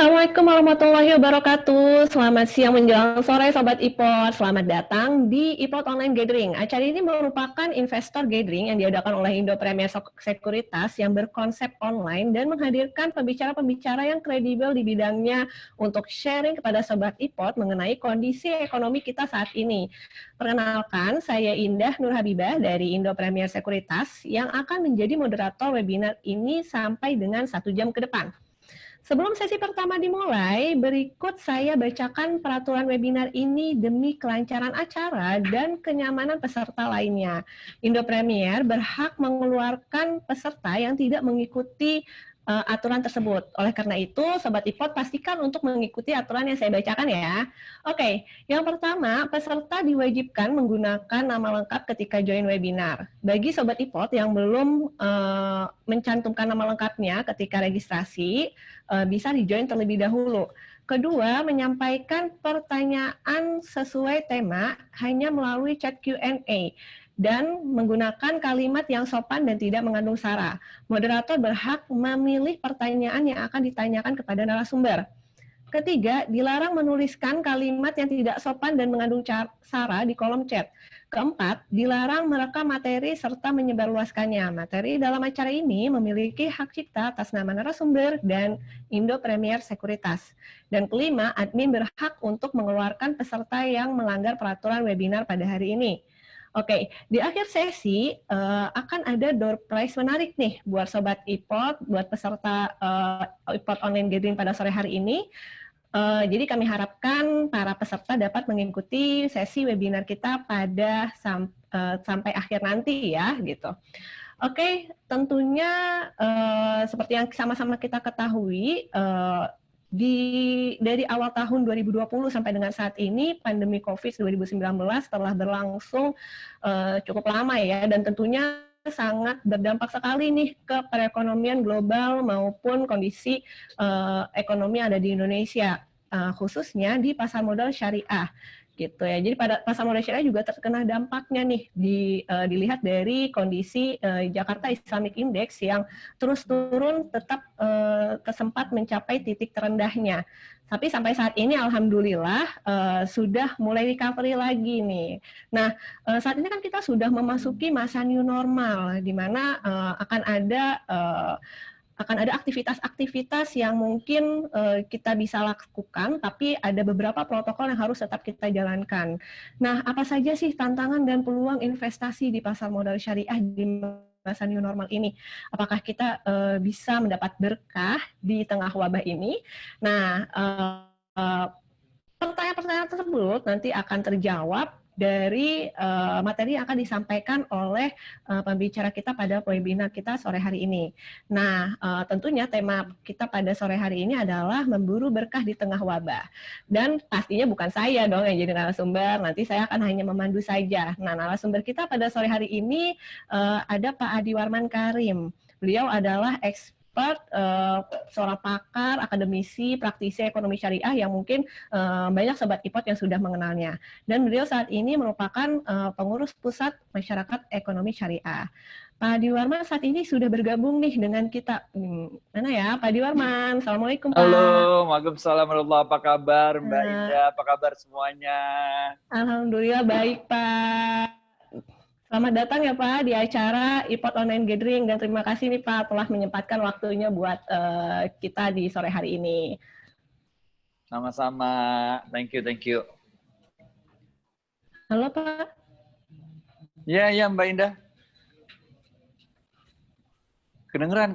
Assalamualaikum warahmatullahi wabarakatuh. Selamat siang menjelang sore Sobat iPod. Selamat datang di iPod Online Gathering. Acara ini merupakan investor gathering yang diadakan oleh Indo Premier Sekuritas yang berkonsep online dan menghadirkan pembicara-pembicara yang kredibel di bidangnya untuk sharing kepada Sobat iPod mengenai kondisi ekonomi kita saat ini. Perkenalkan, saya Indah Nur Habibah dari Indo Premier Sekuritas yang akan menjadi moderator webinar ini sampai dengan 1 jam ke depan. Sebelum sesi pertama dimulai, berikut saya bacakan peraturan webinar ini demi kelancaran acara dan kenyamanan peserta lainnya. Indo Premier berhak mengeluarkan peserta yang tidak mengikuti aturan tersebut. Oleh karena itu, Sobat iPod pastikan untuk mengikuti aturan yang saya bacakan ya. Oke, yang pertama, peserta diwajibkan menggunakan nama lengkap ketika join webinar. Bagi Sobat iPod yang belum mencantumkan nama lengkapnya ketika registrasi, bisa di-join terlebih dahulu. Kedua, menyampaikan pertanyaan sesuai tema hanya melalui chat Q&A dan menggunakan kalimat yang sopan dan tidak mengandung sara. Moderator berhak memilih pertanyaan yang akan ditanyakan kepada narasumber. Ketiga, dilarang menuliskan kalimat yang tidak sopan dan mengandung sara di kolom chat. Keempat, dilarang merekam materi serta menyebarluaskannya. Materi dalam acara ini memiliki hak cipta atas nama narasumber dan Indo Premier Sekuritas. Dan kelima, admin berhak untuk mengeluarkan peserta yang melanggar peraturan webinar pada hari ini. Oke, di akhir sesi akan ada door prize menarik nih buat Sobat iPod, buat peserta iPod Online Gathering pada sore hari ini. Jadi kami harapkan para peserta dapat mengikuti sesi webinar kita pada sampai akhir nanti ya, gitu. Oke, tentunya seperti yang sama-sama kita ketahui, dari awal tahun 2020 sampai dengan saat ini, pandemi COVID 2019 telah berlangsung cukup lama ya, dan tentunya sangat berdampak sekali nih ke perekonomian global maupun kondisi ekonomi ada di Indonesia, khususnya di pasar modal syariah. Gitu ya. Jadi pada pasar modal syariah juga terkena dampaknya nih, dilihat dari kondisi Jakarta Islamic Index yang terus turun tetap kesempat mencapai titik terendahnya. Tapi sampai saat ini alhamdulillah sudah mulai recovery lagi nih. Nah, saat ini kan kita sudah memasuki masa new normal di mana akan ada aktivitas-aktivitas yang mungkin kita bisa lakukan, tapi ada beberapa protokol yang harus tetap kita jalankan. Nah, apa saja sih tantangan dan peluang investasi di pasar modal syariah di masa new normal ini? Apakah kita bisa mendapat berkah di tengah wabah ini? Nah, pertanyaan-pertanyaan tersebut nanti akan terjawab dari materi yang akan disampaikan oleh pembicara kita pada webinar kita sore hari ini. Nah, tentunya tema kita pada sore hari ini adalah memburu berkah di tengah wabah. Dan pastinya bukan saya dong yang jadi narasumber, nanti saya akan hanya memandu saja. Nah, narasumber kita pada sore hari ini ada Pak Adi Warman Karim. Beliau adalah expert, seorang pakar, akademisi, praktisi ekonomi syariah yang mungkin banyak Sobat iPod yang sudah mengenalnya. Dan beliau saat ini merupakan pengurus Pusat Masyarakat Ekonomi Syariah. Pak Adi Warman saat ini sudah bergabung nih dengan kita. Mana ya Pak Adi Warman? Assalamualaikum Pak. Halo, waalaikumsalam warahmatullahi wabarakatuh. Apa kabar Mbak Indah? Apa kabar semuanya? Alhamdulillah baik Pak. Selamat datang ya Pak di acara iPod Online Gathering, dan terima kasih nih Pak telah menyempatkan waktunya buat kita di sore hari ini. Sama-sama, thank you. Halo Pak. Iya Mbak Indah. Kedengeran.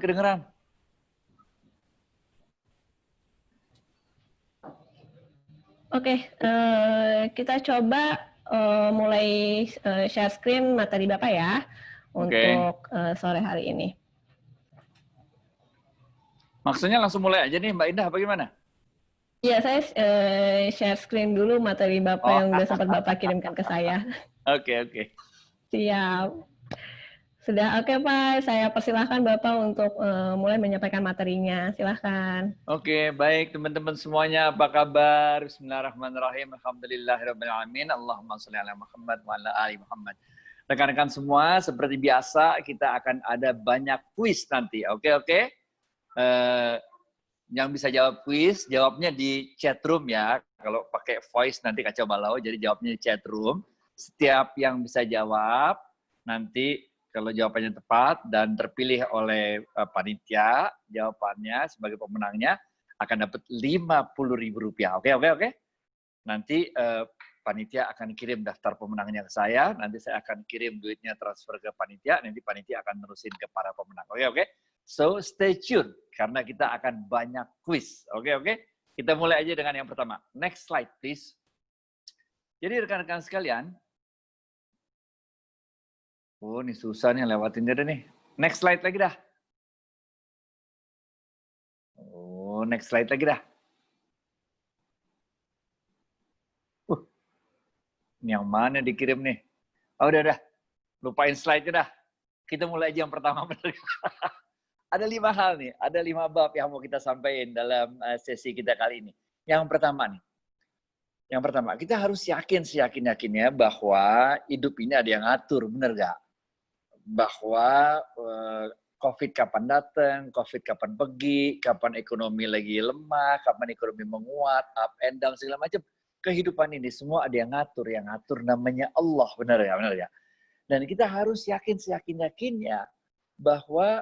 Oke, kita coba mulai share screen materi Bapak ya untuk sore hari ini. Maksudnya langsung mulai aja nih Mbak Indah, apa gimana? Iya, saya share screen dulu materi Bapak yang udah sempat Bapak kirimkan ke saya. Oke. Siap. Sudah oke Pak, saya persilahkan Bapak untuk mulai menyampaikan materinya. Silahkan. Oke, baik teman-teman semuanya, apa kabar? Bismillahirrahmanirrahim. Alhamdulillahirrahmanirrahim. Allahumma sholli ala Muhammad wa ala ali Muhammad. Rekan-rekan semua, seperti biasa kita akan ada banyak kuis nanti. Oke. Yang bisa jawab kuis, jawabnya di chat room ya. Kalau pakai voice nanti kacau balau, jadi jawabnya di chat room. Setiap yang bisa jawab, nanti kalau jawabannya tepat dan terpilih oleh panitia, jawabannya sebagai pemenangnya akan dapat Rp50.000. Oke. Nanti panitia akan kirim daftar pemenangnya ke saya, nanti saya akan kirim duitnya transfer ke panitia, nanti panitia akan nerusin ke para pemenang. Oke. So stay tune karena kita akan banyak quiz. Oke. Kita mulai aja dengan yang pertama. Next slide please. Jadi rekan-rekan sekalian, ini susah nih lewatin dia nih. Next slide lagi dah. Next slide lagi dah. Ini yang mana dikirim nih? Udah. Lupain slide-nya dah. Kita mulai aja yang pertama. Ada 5 hal nih, ada 5 bab yang mau kita sampaikan dalam sesi kita kali ini. Yang pertama nih. Yang pertama, kita harus yakin-yakinnya bahwa hidup ini ada yang ngatur, bener gak? Bahwa COVID kapan datang, COVID kapan pergi, kapan ekonomi lagi lemah, kapan ekonomi menguat, up and down, segala macam. Kehidupan ini semua ada yang ngatur namanya Allah, benar ya. Dan kita harus yakinnya bahwa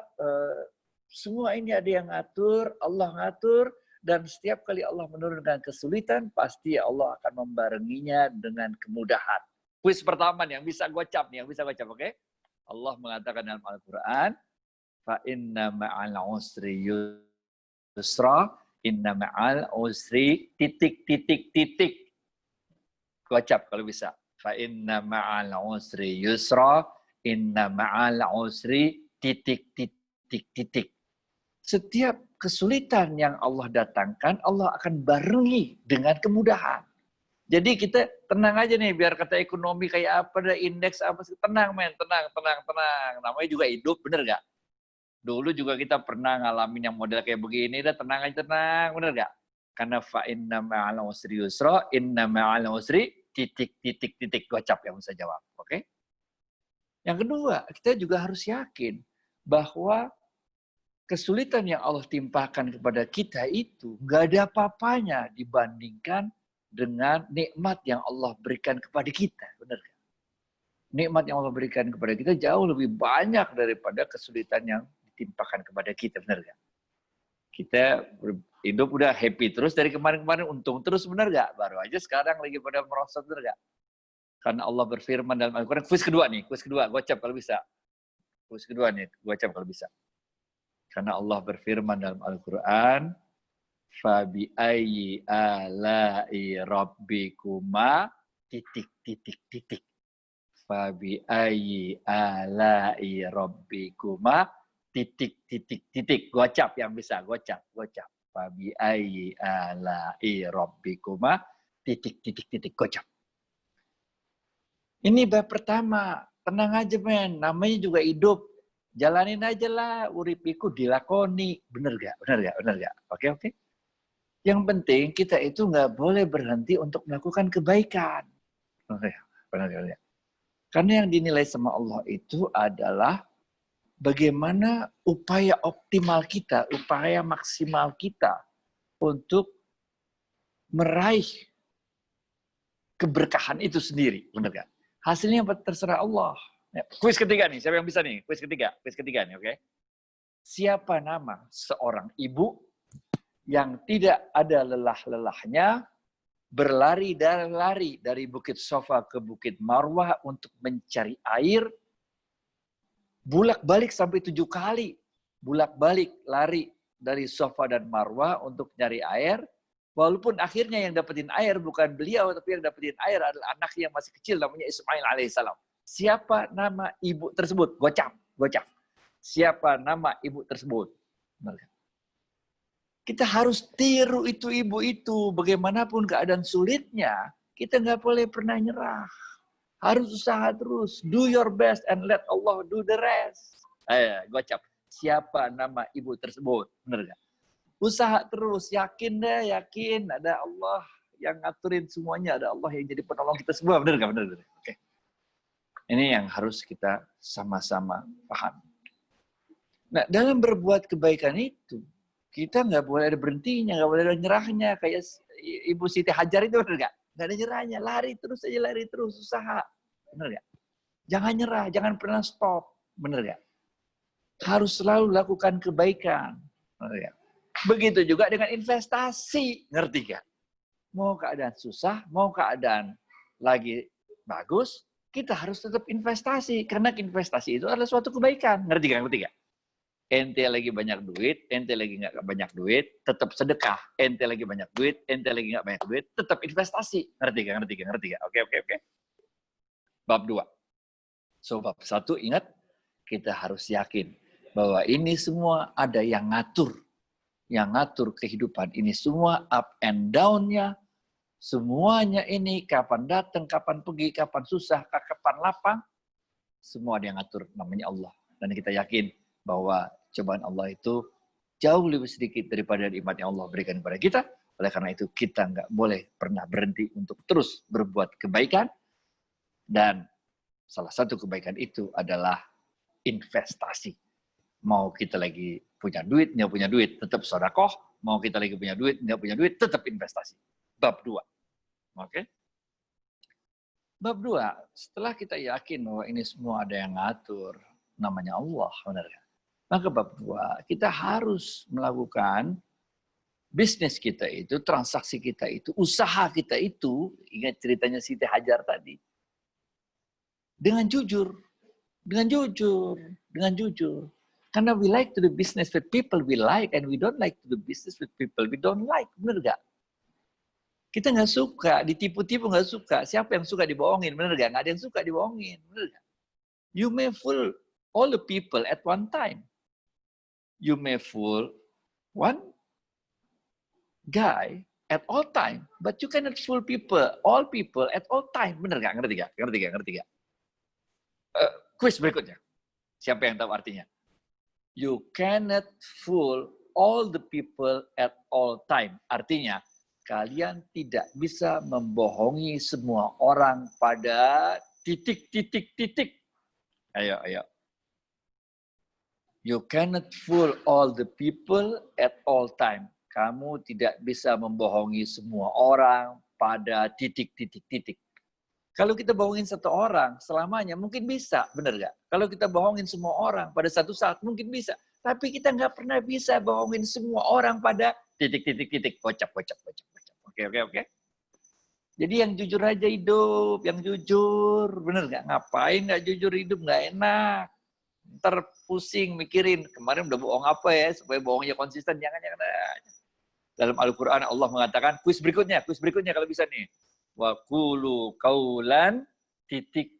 semua ini ada yang ngatur, Allah ngatur, dan setiap kali Allah menurunkan kesulitan, pasti Allah akan membarenginya dengan kemudahan. Kuis pertama nih, yang bisa gocap, oke? Allah mengatakan dalam Al-Quran, fa inna ma'al usri yusra, inna ma'al usri ... Gocap kalau bisa. Fa inna ma'al usri yusra, inna ma'al usri ... Setiap kesulitan yang Allah datangkan, Allah akan barengi dengan kemudahan. Jadi kita tenang aja nih, biar kata ekonomi kayak apa, ada indeks apa, tenang men, tenang. Namanya juga hidup, bener gak? Dulu juga kita pernah ngalamin yang model kayak begini, dah tenang aja, bener gak? Karena fa inna ma'al usri yusra, inna ma'al usri ... Gocap yang bisa jawab, oke? Yang kedua, kita juga harus yakin bahwa kesulitan yang Allah timpakan kepada kita itu nggak ada apa-apanya dibandingkan dengan nikmat yang Allah berikan kepada kita, benar gak? Nikmat yang Allah berikan kepada kita jauh lebih banyak daripada kesulitan yang ditimpakan kepada kita, benar gak? Kita hidup udah happy terus dari kemarin-kemarin, untung terus, benar gak? Baru aja sekarang lagi pada merosot, benar gak? Karena Allah berfirman dalam Al-Quran, kuis kedua, gocap kalau bisa. Kuis kedua nih, gocap kalau bisa. Karena Allah berfirman dalam Al-Quran, fabi ayyi ala'i rabbikuma ... Fabi ayyi ala'i rabbikuma ... Gocap yang bisa, gocap. Fabi ayyi ala'i rabbikuma ... Gocap. Ini bab pertama, tenang aja men, namanya juga hidup. Jalanin aja lah, uripiku dilakoni. Bener gak? Oke. Yang penting kita itu nggak boleh berhenti untuk melakukan kebaikan. Bener. Karena yang dinilai sama Allah itu adalah bagaimana upaya optimal kita, upaya maksimal kita untuk meraih keberkahan itu sendiri. Bener gak? Hasilnya terserah Allah. Kuis ketiga nih, siapa yang bisa nih? Kuis ketiga nih, oke? Siapa nama seorang ibu yang tidak ada lelah-lelahnya berlari dari Bukit Sofa ke Bukit Marwah untuk mencari air, bulak-balik sampai 7 kali, bulak-balik lari dari Sofa dan Marwah untuk nyari air, walaupun akhirnya yang dapetin air bukan beliau, tapi yang dapetin air adalah anak yang masih kecil namanya Ismail alaihissalam. Siapa nama ibu tersebut? Gocap. Siapa nama ibu tersebut? Kita harus tiru itu ibu itu. Bagaimanapun keadaan sulitnya, kita nggak boleh pernah nyerah. Harus usaha terus. Do your best and let Allah do the rest. Gocap. Siapa nama ibu tersebut? Benar nggak? Usaha terus, yakin ada Allah yang ngaturin semuanya, ada Allah yang jadi penolong kita semua, benar nggak? Benar. Oke. Ini yang harus kita sama-sama paham. Nah, dalam berbuat kebaikan itu, Kita nggak boleh ada berhentinya, nggak boleh ada nyerahnya. Kayak Ibu Siti Hajar itu benar nggak? Nggak ada nyerahnya, lari terus, usaha. Benar nggak? Jangan nyerah, jangan pernah stop. Benar nggak? Harus selalu lakukan kebaikan. Benar nggak? Begitu juga dengan investasi. Ngerti nggak? Mau keadaan susah, mau keadaan lagi bagus, kita harus tetap investasi. Karena investasi itu adalah suatu kebaikan. Ngerti nggak? Ngerti nggak? Ente lagi banyak duit, ente lagi nggak banyak duit, tetap sedekah. Ente lagi banyak duit, ente lagi nggak banyak duit, tetap investasi. Ngerti gak? Ngerti gak? Ngerti gak? Oke. Bab 2. So, bab 1 ingat, kita harus yakin bahwa ini semua ada yang ngatur. Yang ngatur kehidupan ini semua up and down-nya. Semuanya ini kapan datang, kapan pergi, kapan susah, kapan lapang. Semua ada yang ngatur, namanya Allah. Dan kita yakin bahwa cobaan Allah itu jauh lebih sedikit daripada nikmat yang Allah berikan kepada kita. Oleh karena itu kita nggak boleh pernah berhenti untuk terus berbuat kebaikan. Dan salah satu kebaikan itu adalah investasi. Mau kita lagi punya duit, nggak punya duit, tetap sedekah. Mau kita lagi punya duit, nggak punya duit, tetap investasi. Bab 2. Oke? Bab 2, setelah kita yakin bahwa ini semua ada yang ngatur, namanya Allah, benar kan? Maka bab 2, kita harus melakukan bisnis kita itu, transaksi kita itu, usaha kita itu, ingat ceritanya Siti Hajar tadi, dengan jujur. Karena we like to do business with people we like, and we don't like to do business with people we don't like, benar gak? Kita nggak suka, ditipu-tipu nggak suka. Siapa yang suka dibohongin, benar gak? Nggak ada yang suka dibohongin, benar gak? You may fool all the people at one time. You may fool one guy at all time, but you cannot fool all people at all time. Benar gak? Ngerti gak? Quiz berikutnya. Siapa yang tahu artinya? You cannot fool all the people at all time. Artinya, kalian tidak bisa membohongi semua orang pada titik. Ayo. You cannot fool all the people at all time. Kamu tidak bisa membohongi semua orang pada titik. Kalau kita bohongin satu orang selamanya mungkin bisa, benar gak? Kalau kita bohongin semua orang pada satu saat mungkin bisa. Tapi kita nggak pernah bisa bohongin semua orang pada titik. Kocap. Oke. Jadi yang jujur aja hidup, yang jujur, bener gak? Ngapain nggak jujur hidup, nggak enak. Ntar pusing mikirin, kemarin udah bohong apa ya, supaya bohongnya konsisten, jangan. Dalam Al-Quran Allah mengatakan, kuis berikutnya kalau bisa nih. Wa qulu qawlan titik.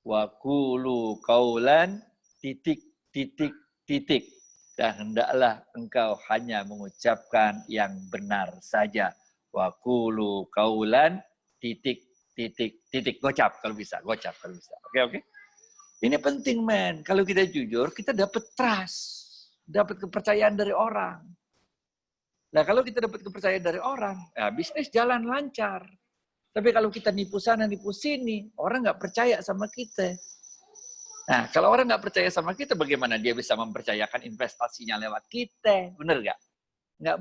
Wa qulu qawlan titik. Dan hendaklah engkau hanya mengucapkan yang benar saja. Wa qulu qawlan titik. Gocap kalau bisa. Oke. Ini penting, men. Kalau kita jujur, kita dapat trust. Dapat kepercayaan dari orang. Nah, kalau kita dapat kepercayaan dari orang, ya bisnis jalan lancar. Tapi kalau kita nipu sana, nipu sini, orang nggak percaya sama kita. Nah, kalau orang nggak percaya sama kita, bagaimana dia bisa mempercayakan investasinya lewat kita? Bener nggak? Nggak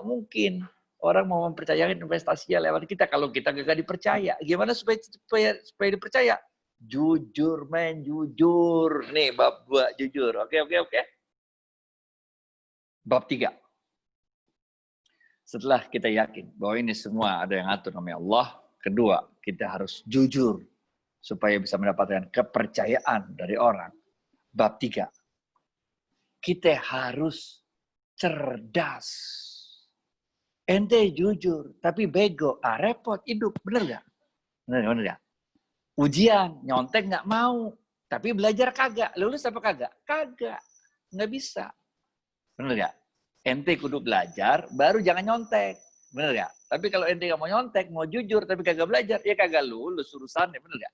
mungkin. Orang mau mempercayakan investasinya lewat kita kalau kita nggak dipercaya. Gimana supaya dipercaya? Jujur, men, jujur. Nih, bab 2, jujur. Oke. Bab 3. Setelah kita yakin bahwa ini semua ada yang atur namanya Allah. Kedua, kita harus jujur supaya bisa mendapatkan kepercayaan dari orang. Bab 3. Kita harus cerdas. Ente jujur, tapi bego. Repot hidup. Bener gak? Bener gak? Ujian, nyontek nggak mau, tapi belajar kagak. Lulus apa kagak? Kagak. Nggak bisa. Bener nggak? Ente kudu belajar, baru jangan nyontek. Bener nggak? Tapi kalau ente nggak mau nyontek, mau jujur, tapi kagak belajar, ya kagak lulus urusannya. Bener nggak?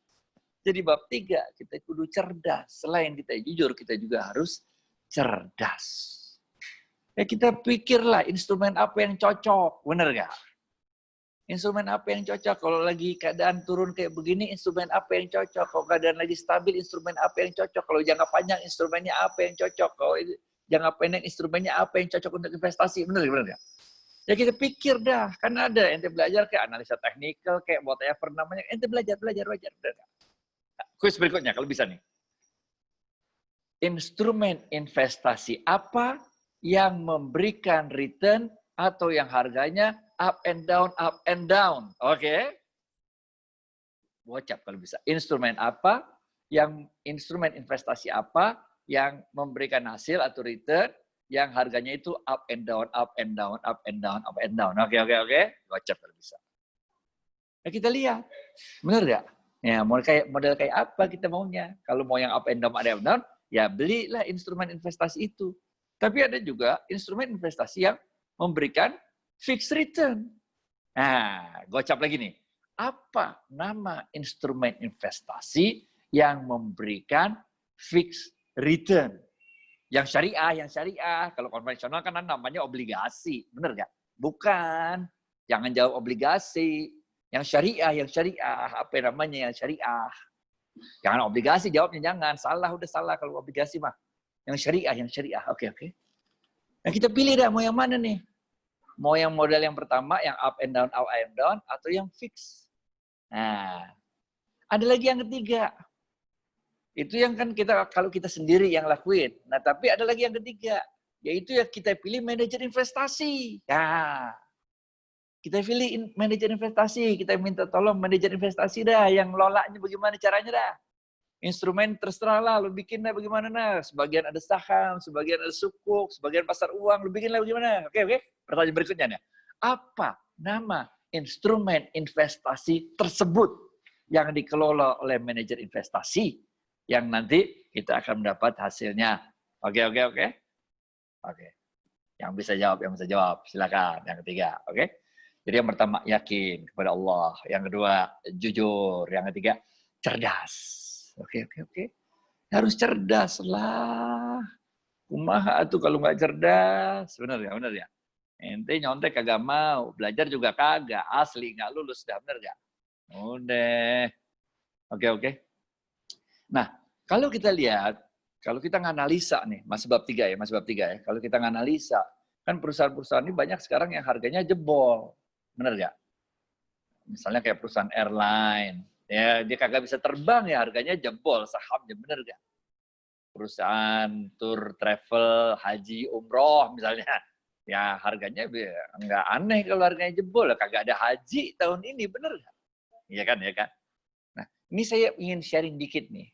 Jadi bab 3, kita kudu cerdas. Selain kita jujur, kita juga harus cerdas. Ya kita pikirlah instrumen apa yang cocok. Bener nggak? Instrumen apa yang cocok? Kalau lagi keadaan turun kayak begini, instrumen apa yang cocok? Kalau keadaan lagi stabil, instrumen apa yang cocok? Kalau jangka panjang, instrumennya apa yang cocok? Kalau jangka pendek instrumennya apa yang cocok untuk investasi, bener nggak? Ya kita pikir dah, kan ada ente belajar kayak analisa teknikal, kayak whatever namanya, ente belajar wajar. Kuis berikutnya kalau bisa nih. Instrumen investasi apa yang memberikan return atau yang harganya up and down. Oke? Wacap kalau bisa. Instrumen investasi apa yang memberikan hasil atau return yang harganya itu up and down. Oke. Wacap kalau bisa. Ya kita lihat. Benar nggak? Ya, model kayak apa kita maunya. Kalau mau yang up and down, ya belilah instrumen investasi itu. Tapi ada juga instrumen investasi yang memberikan fixed return. Nah, gocap lagi nih. Apa nama instrumen investasi yang memberikan fixed return? Yang syariah. Kalau konvensional kan namanya obligasi. Benar nggak? Bukan. Jangan jawab obligasi. Yang syariah. Apa namanya yang syariah? Jangan obligasi, jawabnya jangan. Udah salah kalau obligasi mah. Yang syariah. Oke. Nah kita pilih dah mau yang mana nih? Mau yang model yang pertama, yang up and down, atau yang fix. Nah, ada lagi yang ketiga. Itu yang kan kalau kita sendiri yang lakuin. Nah, tapi ada lagi yang ketiga. Yaitu ya kita pilih manajer investasi. Ya, kita pilih manajer investasi, kita minta tolong manajer investasi dah, yang lolanya bagaimana caranya dah. Instrumen terserah lah, lu bikin dah bagaimana nah. Sebagian ada saham, sebagian ada sukuk, sebagian pasar uang, lu bikin lah bagaimana. Oke. Pertanyaan berikutnya nih. Apa nama instrumen investasi tersebut yang dikelola oleh manajer investasi yang nanti kita akan mendapat hasilnya? Oke. Yang bisa jawab, silakan. Yang ketiga, oke? Jadi yang pertama, yakin kepada Allah. Yang kedua, jujur. Yang ketiga, cerdas. Oke. Harus cerdas lah. Kumaha tuh kalau nggak cerdas. Benar ya? Ente nyontek kagak mau. Belajar juga kagak. Asli nggak lulus dah. Benar nggak? Udah. Oke. Nah, kalau kita lihat, kalau kita nganalisa nih, Mas bab 3 ya. Kalau kita nganalisa, kan perusahaan-perusahaan ini banyak sekarang yang harganya jebol. Benar nggak? Misalnya kayak perusahaan airline, ya dia kagak bisa terbang ya harganya jebol sahamnya, benar nggak? Perusahaan tour travel, haji, umroh misalnya, ya harganya nggak aneh kalau harganya jebol, kagak ada haji tahun ini, benar nggak? Iya kan? Nah, ini saya ingin sharing dikit nih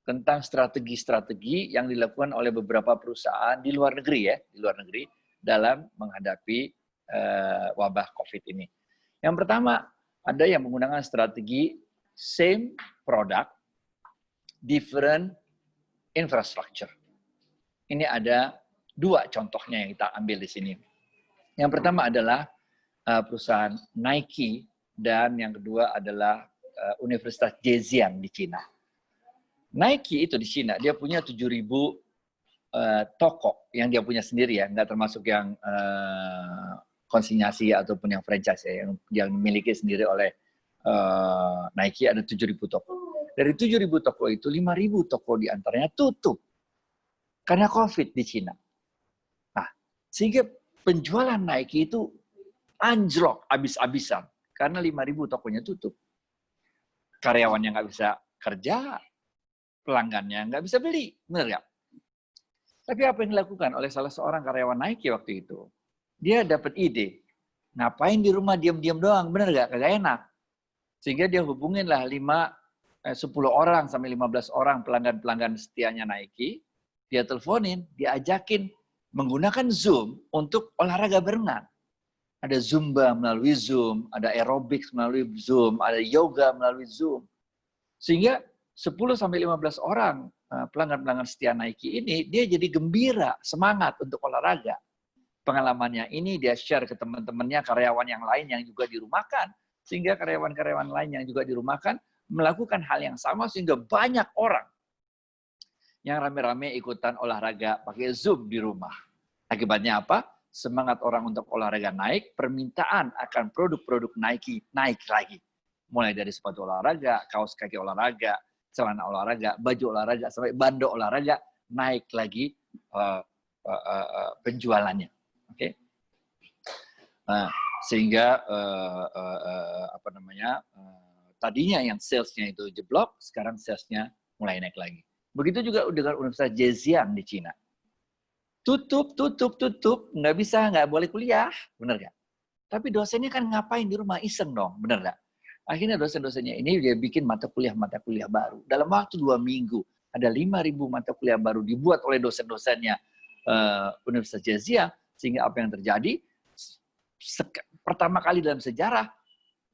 tentang strategi-strategi yang dilakukan oleh beberapa perusahaan di luar negeri dalam menghadapi wabah COVID ini. Yang pertama, ada yang menggunakan strategi same product, different infrastructure. Ini ada 2 contohnya yang kita ambil di sini. Yang pertama adalah perusahaan Nike dan yang kedua adalah Universitas Zhejiang di Cina. Nike itu di Cina, dia punya 7.000 toko yang dia punya sendiri ya, nggak termasuk yang konsinyasi ataupun yang franchise ya, yang dimiliki sendiri oleh Nike ada 7.000 toko. Dari 7.000 toko itu 5.000 toko diantaranya tutup karena COVID di Cina. Nah, sehingga penjualan Nike itu anjlok abis-abisan karena 5.000 tokonya tutup. Karyawannya nggak bisa kerja, pelanggannya nggak bisa beli, benar nggak? Tapi apa yang dilakukan oleh salah seorang karyawan Nike waktu itu? Dia dapat ide, ngapain di rumah diam-diam doang, bener gak? Kagak enak. Sehingga dia hubunginlah 10 orang sampai 15 orang pelanggan-pelanggan setianya Nike, dia teleponin, dia ajakin menggunakan Zoom untuk olahraga barengan. Ada Zumba melalui Zoom, ada aerobics melalui Zoom, ada yoga melalui Zoom. Sehingga 10 sampai 15 orang pelanggan-pelanggan setia Nike ini, dia jadi gembira, semangat untuk olahraga. Pengalamannya ini dia share ke teman-temannya, karyawan yang lain yang juga dirumahkan. Sehingga karyawan-karyawan lain yang juga dirumahkan melakukan hal yang sama sehingga banyak orang yang rame-rame ikutan olahraga pakai Zoom di rumah. Akibatnya apa? Semangat orang untuk olahraga naik, permintaan akan produk-produk Nike naik lagi. Mulai dari sepatu olahraga, kaos kaki olahraga, celana olahraga, baju olahraga, sampai bando olahraga, naik lagi penjualannya. Oke. Nah, sehingga tadinya yang salesnya itu jeblok, sekarang salesnya mulai naik lagi. Begitu juga dengan Universitas Zhejiang di Cina. Tutup, nggak bisa, nggak boleh kuliah, bener nggak? Tapi dosennya kan ngapain di rumah, iseng dong, bener nggak? Akhirnya dosen-dosennya ini dia bikin mata kuliah baru. Dalam waktu 2 minggu, ada 5.000 mata kuliah baru dibuat oleh dosen-dosennya Universitas Zhejiang, sehingga apa yang terjadi, pertama kali dalam sejarah,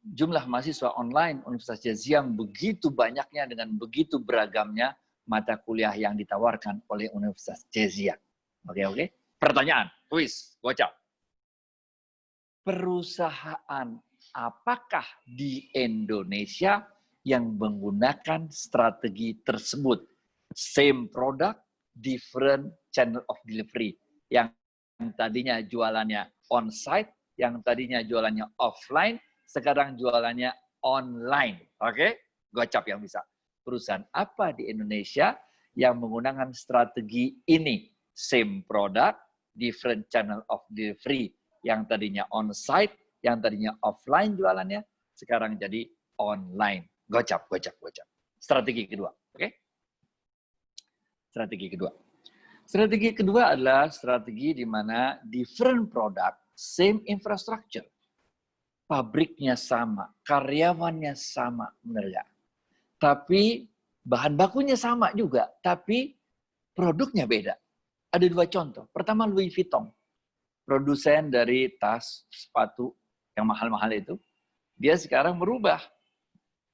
jumlah mahasiswa online Universitas Zhejiang begitu banyaknya dengan begitu beragamnya mata kuliah yang ditawarkan oleh Universitas Zhejiang. Oke. Pertanyaan, kuis, gocap. Perusahaan apakah di Indonesia yang menggunakan strategi tersebut? Same product, different channel of delivery. Yang tadinya jualannya on-site, yang tadinya jualannya offline, sekarang jualannya online. Oke? Gocap yang bisa. Perusahaan apa di Indonesia yang menggunakan strategi ini? Same product, different channel of delivery. Yang tadinya on-site, yang tadinya offline jualannya, sekarang jadi online. Gocap. Strategi kedua. Oke? Strategi kedua adalah strategi di mana different product, same infrastructure. Pabriknya sama, karyawannya sama, benar nggak? Tapi bahan bakunya sama juga, tapi produknya beda. Ada 2 contoh. Pertama, Louis Vuitton. Produsen dari tas, sepatu yang mahal-mahal itu. Dia sekarang berubah.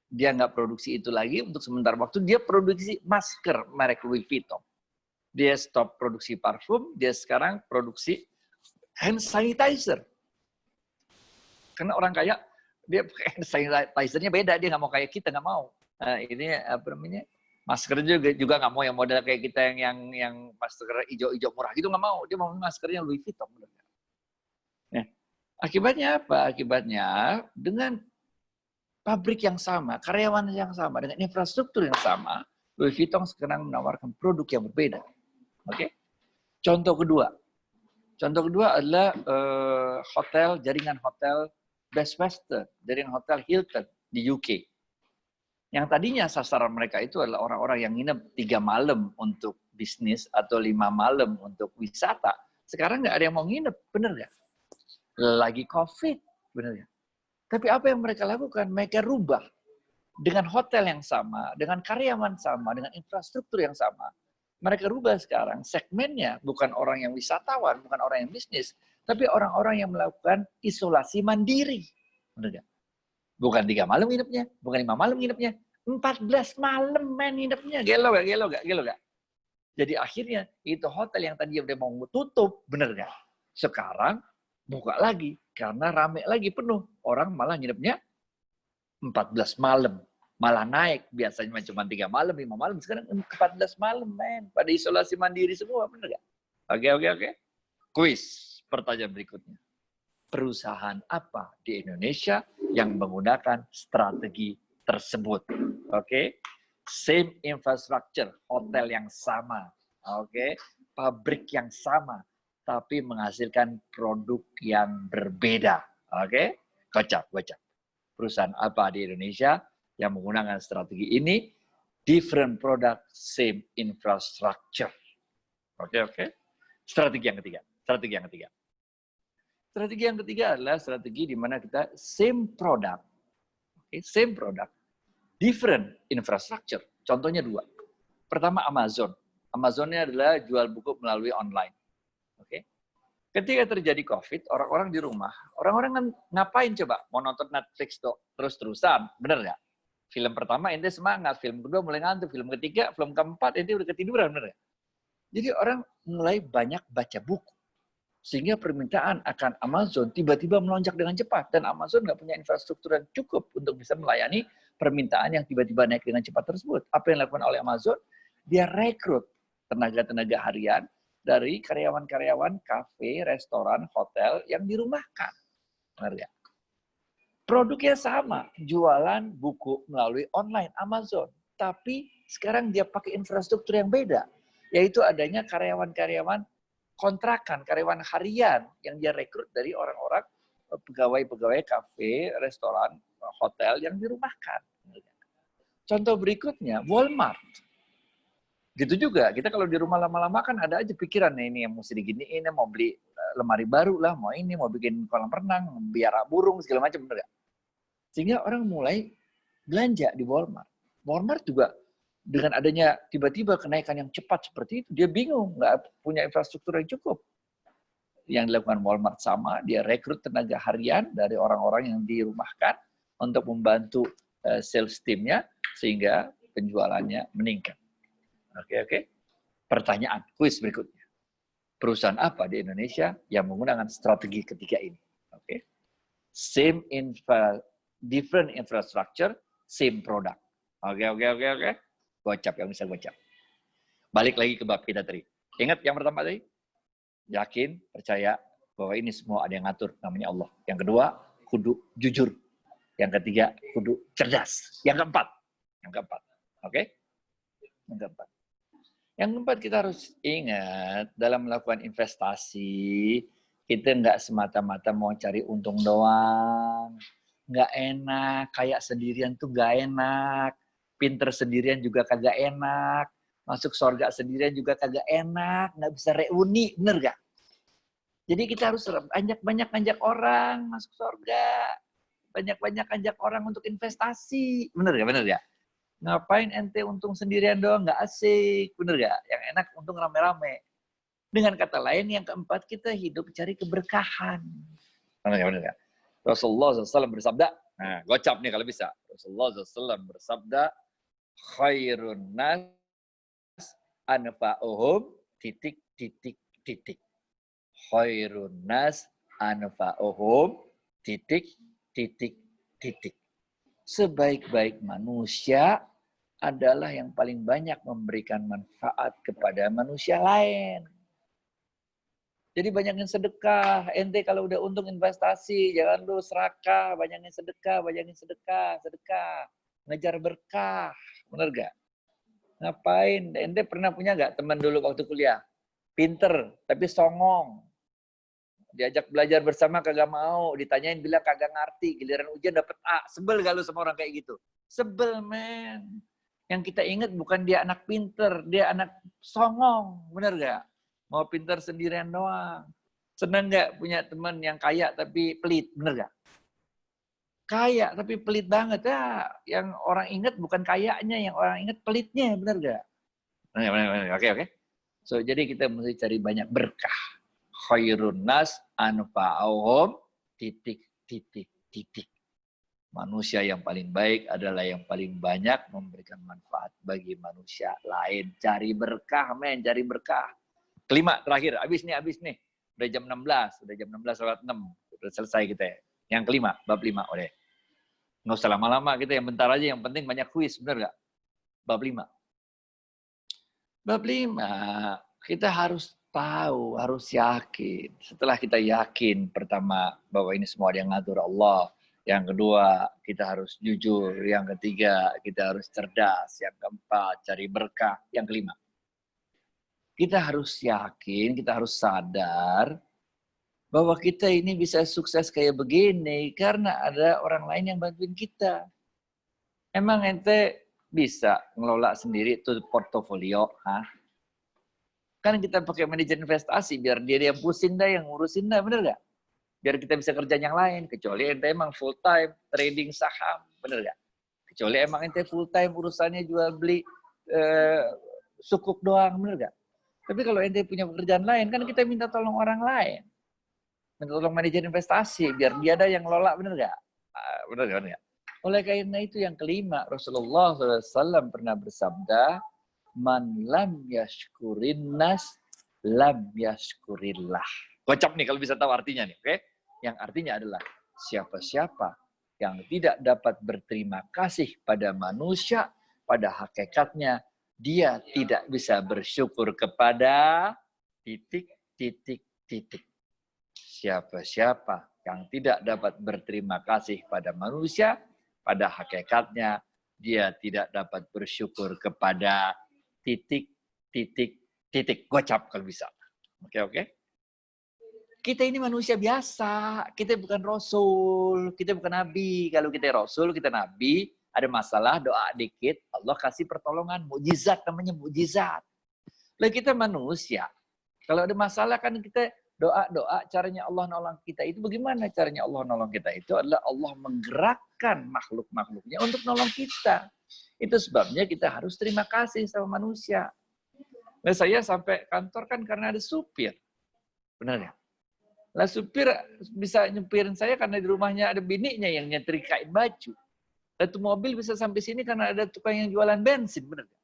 Dia nggak produksi itu lagi untuk sementara waktu. Dia produksi masker merek Louis Vuitton. Dia stop produksi parfum, dia sekarang produksi hand sanitizer. Karena orang kaya, dia pakai hand sanitizer-nya beda. Dia nggak mau kayak kita, nggak mau. Nah, ini apa namanya? Masker juga nggak mau yang model kayak kita yang masker hijau-hijau murah gitu, nggak mau. Dia mau maskernya Louis Vuitton. Nah, akibatnya apa? Akibatnya dengan pabrik yang sama, karyawan yang sama, dengan infrastruktur yang sama, Louis Vuitton sekarang menawarkan produk yang berbeda. Oke? Contoh kedua adalah jaringan hotel Best Western, jaringan hotel Hilton di UK. Yang tadinya sasaran mereka itu adalah orang-orang yang nginep 3 malam untuk bisnis atau 5 malam untuk wisata. Sekarang nggak ada yang mau nginep, bener nggak? Lagi COVID, bener nggak? Tapi apa yang mereka lakukan? Mereka rubah dengan hotel yang sama, dengan karyawan sama, dengan infrastruktur yang sama. Mereka rubah sekarang segmennya bukan orang yang wisatawan, bukan orang yang bisnis, tapi orang-orang yang melakukan isolasi mandiri, bener nggak? Bukan 3 malam nginepnya, bukan 5 malam nginepnya, 14 malam main nginepnya. Gelo gak? Jadi akhirnya itu hotel yang tadi udah mau tutup, bener gak? Sekarang buka lagi, karena rame lagi, penuh. Orang malah nginepnya 14 malam. Malah naik, biasanya cuma 3 malam, 5 malam, sekarang 14 malam, men. Pada isolasi mandiri semua, bener gak? Oke. Kuis, pertanyaan berikutnya. Perusahaan apa di Indonesia yang menggunakan strategi tersebut? Oke, same infrastructure, hotel yang sama, oke, pabrik yang sama, tapi menghasilkan produk yang berbeda. Oke, gocap. Perusahaan apa di Indonesia yang menggunakan strategi ini? Different product, same infrastructure. Oke. Strategi yang ketiga. Strategi yang ketiga adalah strategi di mana kita same product, different infrastructure. Contohnya 2. Pertama, Amazon. Amazonnya adalah jual buku melalui online. Oke. Ketika terjadi COVID, orang-orang di rumah, orang-orang kan ngapain coba? Mau nonton Netflix terus-terusan, bener nggak? Film pertama ente semangat, film kedua mulai ngantuk, film ketiga, film keempat ente udah ketiduran, bener nggak? Jadi orang mulai banyak baca buku. Sehingga permintaan akan Amazon tiba-tiba melonjak dengan cepat. Dan Amazon nggak punya infrastruktur yang cukup untuk bisa melayani permintaan yang tiba-tiba naik dengan cepat tersebut. Apa yang dilakukan oleh Amazon? Dia rekrut tenaga-tenaga harian dari karyawan-karyawan kafe, restoran, hotel yang dirumahkan. Benar ya? Produknya sama, jualan buku melalui online Amazon. Tapi sekarang dia pakai infrastruktur yang beda. Yaitu adanya karyawan-karyawan kontrakan, karyawan harian yang dia rekrut dari orang-orang pegawai-pegawai kafe, restoran, hotel yang dirumahkan. Contoh berikutnya, Walmart. Gitu juga, kita kalau di rumah lama-lama kan ada aja pikiran, nih, ini yang mesti diginiin, mau beli lemari baru lah, mau ini, mau bikin kolam renang, biara burung, segala macam, bener gak? Sehingga orang mulai belanja di Walmart. Walmart juga dengan adanya tiba-tiba kenaikan yang cepat seperti itu, dia bingung, nggak punya infrastruktur yang cukup. Yang dilakukan Walmart sama, dia rekrut tenaga harian dari orang-orang yang dirumahkan untuk membantu sales team-nya, sehingga penjualannya meningkat. Oke. Pertanyaan, kuis berikutnya. Perusahaan apa di Indonesia yang menggunakan strategi ketiga ini? Oke. Different infrastructure, same product. Oke. Gocap yang bisa gocap. Balik lagi ke bab kita tadi. Ingat yang pertama tadi? Yakin, percaya bahwa ini semua ada yang ngatur, namanya Allah. Yang kedua, kudu jujur. Yang ketiga, kudu cerdas. Yang keempat. Oke? Yang keempat. Yang keempat, kita harus ingat dalam melakukan investasi, kita nggak semata-mata mau cari untung doang. Nggak enak, kayak sendirian tuh nggak enak. Pinter sendirian juga kagak enak. Masuk surga sendirian juga kagak enak. Nggak bisa reuni, bener gak? Jadi kita harus banyak ngajak orang masuk surga. Banyak ngajak orang untuk investasi. Bener gak? Ngapain ente untung sendirian doang, nggak asik, bener gak? Yang enak untung rame-rame. Dengan kata lain, yang keempat, kita hidup cari keberkahan. Bener gak? Rasulullah SAW bersabda, nah gocap nih kalau bisa. Rasulullah SAW bersabda, khairun nas anfa'uhum ... Khairun nas anfa'uhum ... Sebaik-baik manusia adalah yang paling banyak memberikan manfaat kepada manusia lain. Jadi banyakin sedekah. Ente kalau udah untung investasi, jangan lu serakah, banyakin sedekah. Ngejar berkah. Bener gak? Ngapain? Ente pernah punya gak teman dulu waktu kuliah? Pinter, tapi songong. Diajak belajar bersama kagak mau, ditanyain bilang kagak ngerti, giliran ujian dapet A. Sebel gak lu sama orang kayak gitu? Sebel, men. Yang kita ingat bukan dia anak pinter, dia anak songong. Bener gak? Mau pinter sendirian doang. Seneng gak punya teman yang kaya tapi pelit? Bener gak? Kaya tapi pelit banget. Ya, yang orang ingat bukan kayanya, yang orang ingat pelitnya. Bener gak? Oke. So, jadi kita mesti cari banyak berkah. Khairun nas anfa'uhum ... Manusia yang paling baik adalah yang paling banyak memberikan manfaat bagi manusia lain. Cari berkah, men, cari berkah. Kelima, terakhir, habis nih. Udah jam 16, udah jam 16:06. Udah selesai kita ya. Yang kelima, bab 5, udah. Nggak usah lama-lama kita, yang bentar aja, yang penting banyak kuis, bener gak? Bab 5. Bab 5, kita harus tahu, harus yakin. Setelah kita yakin, pertama, bahwa ini semua ada yang ngatur Allah. Yang kedua, kita harus jujur. Yang ketiga, kita harus cerdas. Yang keempat, cari berkah. Yang kelima, kita harus yakin, kita harus sadar bahwa kita ini bisa sukses kayak begini karena ada orang lain yang bantuin kita. Emang ente bisa ngelola sendiri tuh portofolio? Hah? Kan kita pakai manajer investasi, biar dia yang pusing dah, yang ngurusin dah, bener gak? Biar kita bisa kerja yang lain, kecuali ente emang full time trading saham, bener gak? Kecuali emang ente full time urusannya jual beli sukuk doang, bener gak? Tapi kalau ente punya pekerjaan lain, kan kita minta tolong orang lain. Minta tolong manajer investasi, biar dia ada yang ngelola, bener gak? Bener gak? Oleh karena itu yang kelima, Rasulullah SAW pernah bersabda, man lam yashkurin nas, lam yashkurillah. Kocap nih kalau bisa tahu artinya nih, oke? Yang artinya adalah siapa-siapa yang tidak dapat berterima kasih pada manusia, pada hakikatnya dia tidak bisa bersyukur kepada ... Siapa-siapa yang tidak dapat berterima kasih pada manusia, pada hakikatnya dia tidak dapat bersyukur kepada ... Gocap kalau bisa. Oke, oke. Kita ini manusia biasa, kita bukan rasul, kita bukan nabi. Kalau kita rasul, kita nabi, ada masalah, doa dikit, Allah kasih pertolongan, mukjizat namanya mukjizat. Lalu kita manusia, kalau ada masalah kan kita doa, caranya Allah nolong kita itu bagaimana caranya Allah nolong kita? Itu adalah Allah menggerakkan makhluk-makhluknya untuk nolong kita. Itu sebabnya kita harus terima kasih sama manusia. Nah, saya sampai kantor kan karena ada supir. Benar ya? Lah supir bisa nyupirin saya karena di rumahnya ada bininya yang nyetrikain baju. Satu mobil bisa sampai sini karena ada tukang yang jualan bensin, benar gak?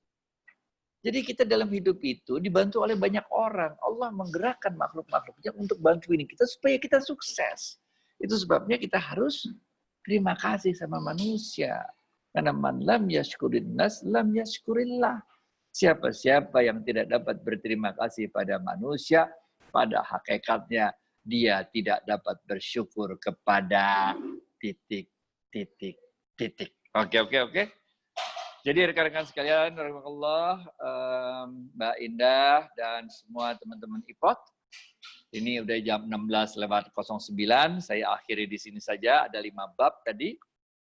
Jadi kita dalam hidup itu dibantu oleh banyak orang. Allah menggerakkan makhluk-makhluknya untuk bantuin kita supaya kita sukses. Itu sebabnya kita harus terima kasih sama manusia. Karena man lam yashkurin nas lam yashkurillah. Siapa-siapa yang tidak dapat berterima kasih pada manusia, pada hakikatnya dia tidak dapat bersyukur kepada titik. Oke. Jadi rekan-rekan sekalian, rahmatullah, Mbak Indah dan semua teman-teman IPOT, ini udah jam 16:09, saya akhiri di sini saja, ada 5 bab tadi.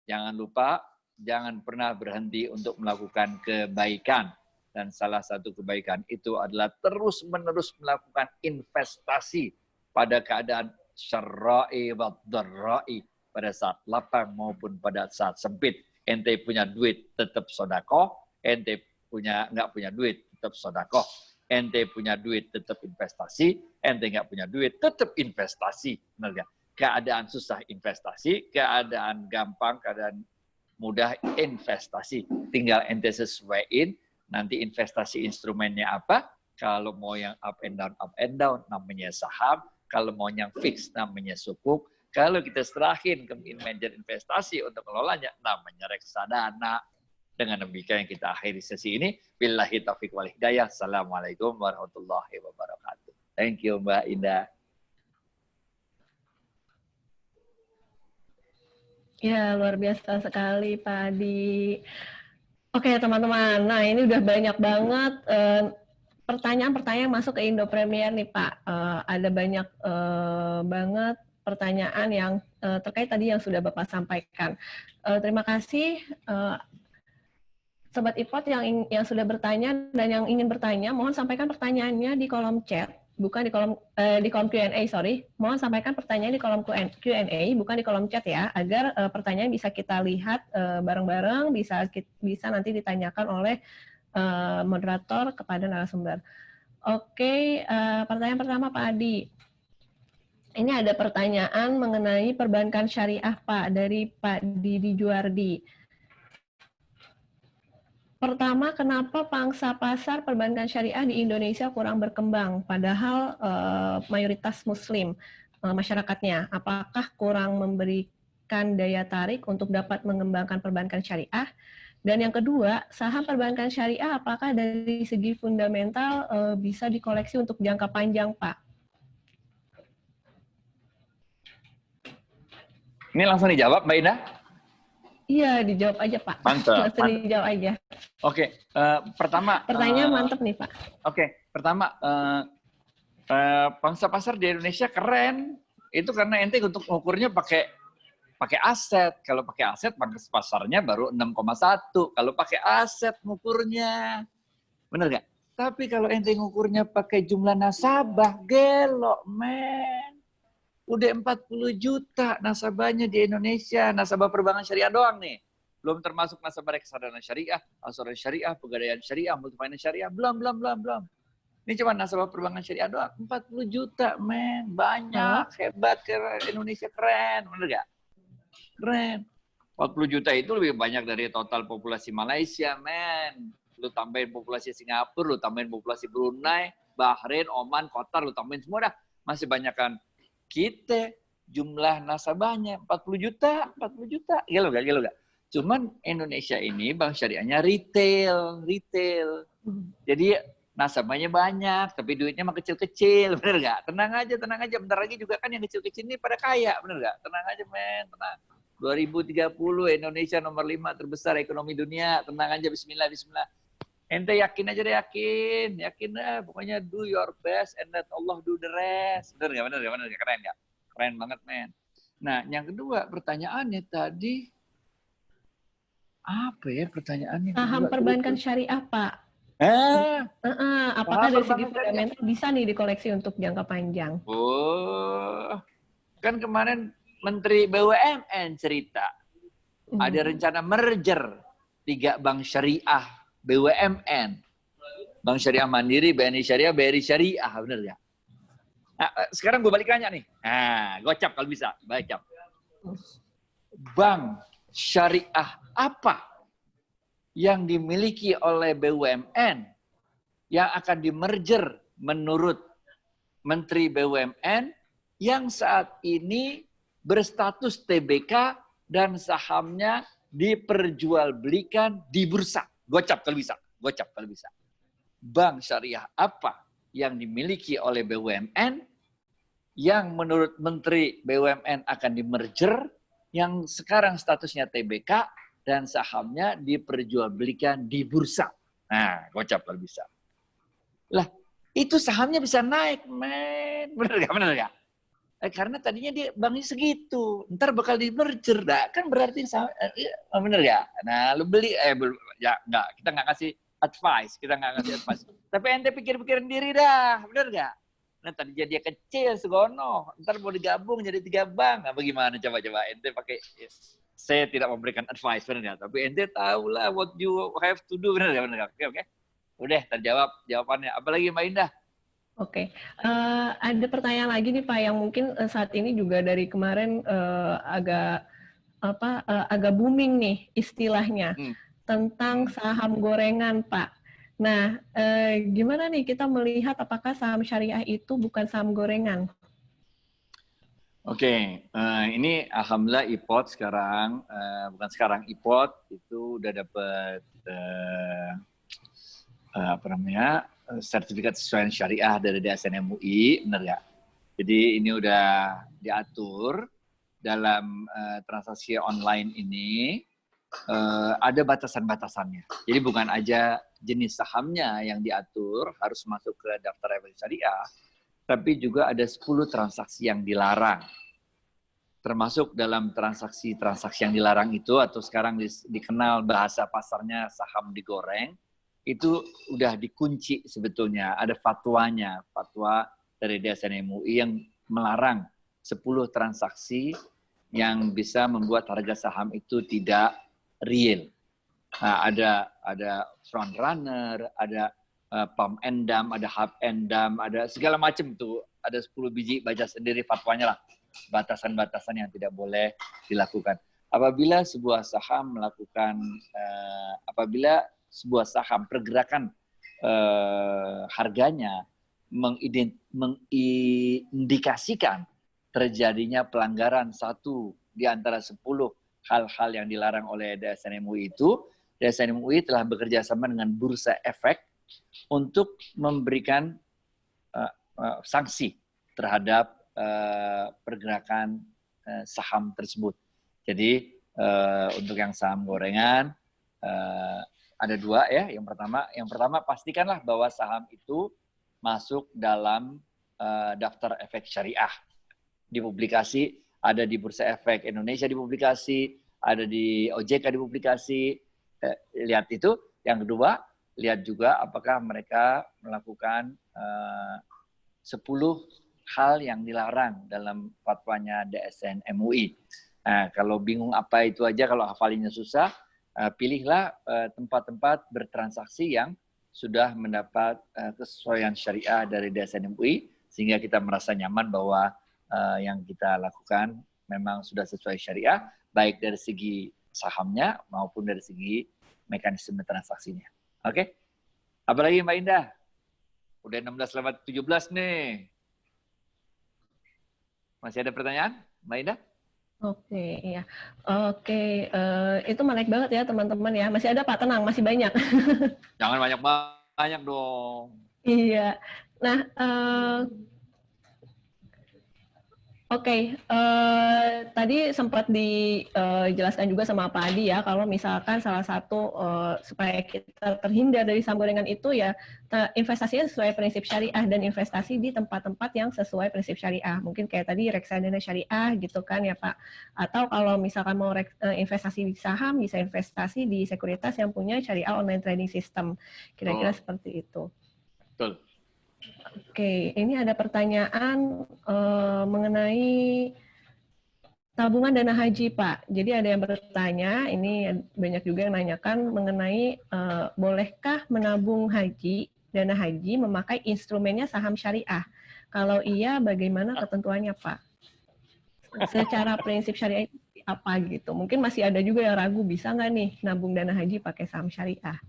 Jangan lupa, jangan pernah berhenti untuk melakukan kebaikan. Dan salah satu kebaikan itu adalah terus-menerus melakukan investasi pada keadaan syarra'i wa dharra'i, pada saat lapang maupun pada saat sempit. Ente punya duit tetap sodakoh, ente nggak punya duit tetap sodakoh, ente punya duit tetap investasi, ente nggak punya duit tetap investasi. Benar gak? Keadaan susah investasi, keadaan gampang, keadaan mudah investasi. Tinggal ente sesuaiin nanti investasi instrumennya apa. Kalau mau yang up and down namanya saham. Kalau mau yang fix namanya sukuk. Kalau kita serahin ke manajer investasi untuk mengelolanya namanya reksadana. Dengan demikian kita akhiri sesi ini. Billahi taufiq wal hidayah. Assalamualaikum warahmatullahi wabarakatuh. Thank you Mbak Indah. Ya, luar biasa sekali Pak Adi. Oke teman-teman, nah ini udah banyak banget pertanyaan-pertanyaan masuk ke Indo Premier nih Pak. Ada banyak banget pertanyaan yang terkait tadi yang sudah Bapak sampaikan. Terima kasih Sobat IPOT yang sudah bertanya dan yang ingin bertanya, mohon sampaikan pertanyaannya di kolom chat, bukan di kolom Q&A, sorry. Mohon sampaikan pertanyaan di kolom Q&A, bukan di kolom chat ya, agar pertanyaan bisa kita lihat bareng-bareng, bisa nanti ditanyakan oleh moderator kepada narasumber. Oke, pertanyaan pertama Pak Adi. Ini ada pertanyaan mengenai perbankan syariah Pak, dari Pak Didi Juardi. Pertama, kenapa pangsa pasar perbankan syariah di Indonesia kurang berkembang, padahal mayoritas Muslim masyarakatnya? Apakah kurang memberikan daya tarik untuk dapat mengembangkan perbankan syariah? Dan yang kedua, saham perbankan syariah apakah dari segi fundamental bisa dikoleksi untuk jangka panjang, Pak? Ini langsung dijawab, Mbak Indah? Iya, dijawab aja, Pak. Mantap. Dijawab aja. Oke, pertama. Pertanyaan mantap nih, Pak. Oke, pertama, pangsa pasar di Indonesia keren. Itu karena ente untuk mengukurnya pakai aset. Kalau pakai aset, pangsa pasarnya baru 6,1. Kalau pakai aset mengukurnya, bener nggak? Tapi kalau ente ngukurnya pakai jumlah nasabah, gelok, men. Udah 40 juta nasabahnya di Indonesia, nasabah perbankan syariah doang nih. Belum termasuk nasabah reksadana syariah, asuransi syariah, pegadaian syariah, multifinance syariah, belum. Ini cuma nasabah perbankan syariah doang, 40 juta, men. Banyak, hebat, keren. Indonesia keren, bener gak? Keren. 40 juta itu lebih banyak dari total populasi Malaysia, men. Lu tambahin populasi Singapura, lu tambahin populasi Brunei, Bahrain, Oman, Qatar, lu tambahin semua dah. Masih banyakkan kita jumlah nasabahnya 40 juta. Gila gak? Cuman Indonesia ini bank syariahnya retail. Jadi nasabahnya banyak, tapi duitnya mah kecil-kecil, bener gak? Tenang aja. Bentar lagi juga kan yang kecil-kecil ini pada kaya, bener gak? Tenang aja, men, tenang. 2030 Indonesia nomor 5 terbesar ekonomi dunia. Tenang aja, bismillah. Ente yakin aja deh, yakin lah. Pokoknya do your best and let Allah do the rest. Bener nggak? Keren nggak? Keren banget, men. Nah, yang kedua pertanyaannya tadi apa ya pertanyaannya? Saham Kedua, perbankan syariah, Pak. Saham Apakah dari segi perbankan syariah. fundamental bisa nih dikoleksi untuk jangka panjang? Oh, kan kemarin Menteri BUMN cerita ada rencana merger 3 bank syariah BUMN, Bank Syariah Mandiri, BNI Syariah, BRI Syariah, bener ya? Nah, sekarang gue balik nanya nih. Nah, gocap kalau bisa, baca. Bank syariah apa yang dimiliki oleh BUMN yang akan dimerger menurut Menteri BUMN yang saat ini berstatus TBK dan sahamnya diperjualbelikan di bursa? Gocap kalau bisa, Bank syariah apa yang dimiliki oleh BUMN yang menurut Menteri BUMN akan dimerger, yang sekarang statusnya TBK dan sahamnya diperjualbelikan di bursa? Nah, gocap kalau bisa. Lah, itu sahamnya bisa naik, men. Bener gak? Karena tadinya dia banknya segitu, ntar bakal di-merger, kan berarti bener ya? Nah, lu beli, ya enggak, kita nggak ngasih advice. Tapi ente pikir-pikirin diri dah, bener gak? Nah, tadinya dia kecil, segono, ntar mau digabung jadi 3 bank, apa gimana? Coba ente pakai, saya tidak memberikan advice, bener gak? Tapi ente tahu lah what you have to do, bener gak? Oke. Udah, terjawab jawabannya. Apalagi Mbak Indah? Oke, ada pertanyaan lagi nih Pak yang mungkin saat ini juga dari kemarin agak booming nih istilahnya tentang saham gorengan Pak. Nah, gimana nih kita melihat apakah saham syariah itu bukan saham gorengan? Oke, ini alhamdulillah IPOT sekarang, IPOT itu udah dapat sertifikat sesuaian syariah dari DSN MUI, benar ya? Jadi ini udah diatur dalam transaksi online ini, ada batasan-batasannya. Jadi bukan aja jenis sahamnya yang diatur harus masuk ke daftar evaluasi syariah, tapi juga ada 10 transaksi yang dilarang. Termasuk dalam transaksi-transaksi yang dilarang itu, atau sekarang dikenal bahasa pasarnya saham digoreng, itu udah dikunci sebetulnya. Ada fatwanya, fatwa dari DSN MUI yang melarang 10 transaksi yang bisa membuat harga saham itu tidak real. Nah, ada front runner, ada pump and dump, ada hub and dump, ada segala macam tuh. Ada 10 biji, baca sendiri fatwanya lah. Batasan-batasan yang tidak boleh dilakukan. Apabila sebuah saham pergerakan harganya mengindikasikan terjadinya pelanggaran satu di antara 10 hal-hal yang dilarang oleh DSN MUI itu, DSN MUI telah bekerja sama dengan Bursa Efek untuk memberikan sanksi terhadap pergerakan saham tersebut. Jadi untuk yang saham gorengan ada 2 ya. Yang pertama pastikanlah bahwa saham itu masuk dalam daftar efek syariah. Dipublikasi, ada di Bursa Efek Indonesia dipublikasi, ada di OJK dipublikasi. Lihat itu. Yang kedua, lihat juga apakah mereka melakukan 10 hal yang dilarang dalam fatwanya DSN MUI. Nah, kalau bingung apa itu aja, kalau hafalinnya susah, pilihlah tempat-tempat bertransaksi yang sudah mendapat kesesuaian syariah dari DSN MUI, sehingga kita merasa nyaman bahwa yang kita lakukan memang sudah sesuai syariah, baik dari segi sahamnya maupun dari segi mekanisme transaksinya. Oke? Apalagi Mbak Indah? Udah 16:17 nih. Masih ada pertanyaan, Mbak Indah? Oke, iya. Oke, itu menarik banget ya teman-teman ya. Masih ada Pak, tenang, masih banyak. Jangan banyak-banyak dong. Iya. Nah, Oke, tadi sempat dijelaskan juga sama Pak Adi ya, kalau misalkan salah satu supaya kita terhindar dari saham gorengan itu ya investasinya sesuai prinsip syariah dan investasi di tempat-tempat yang sesuai prinsip syariah. Mungkin kayak tadi reksadana syariah gitu kan ya Pak. Atau kalau misalkan mau investasi di saham, bisa investasi di sekuritas yang punya syariah online trading system. Kira-kira seperti itu. Betul. Oke, ini ada pertanyaan mengenai tabungan dana haji, Pak. Jadi ada yang bertanya, ini banyak juga yang nanyakan mengenai bolehkah menabung dana haji memakai instrumennya saham syariah? Kalau iya, bagaimana ketentuannya, Pak? Secara prinsip syariah itu apa gitu? Mungkin masih ada juga yang ragu, bisa nggak nih nabung dana haji pakai saham syariah?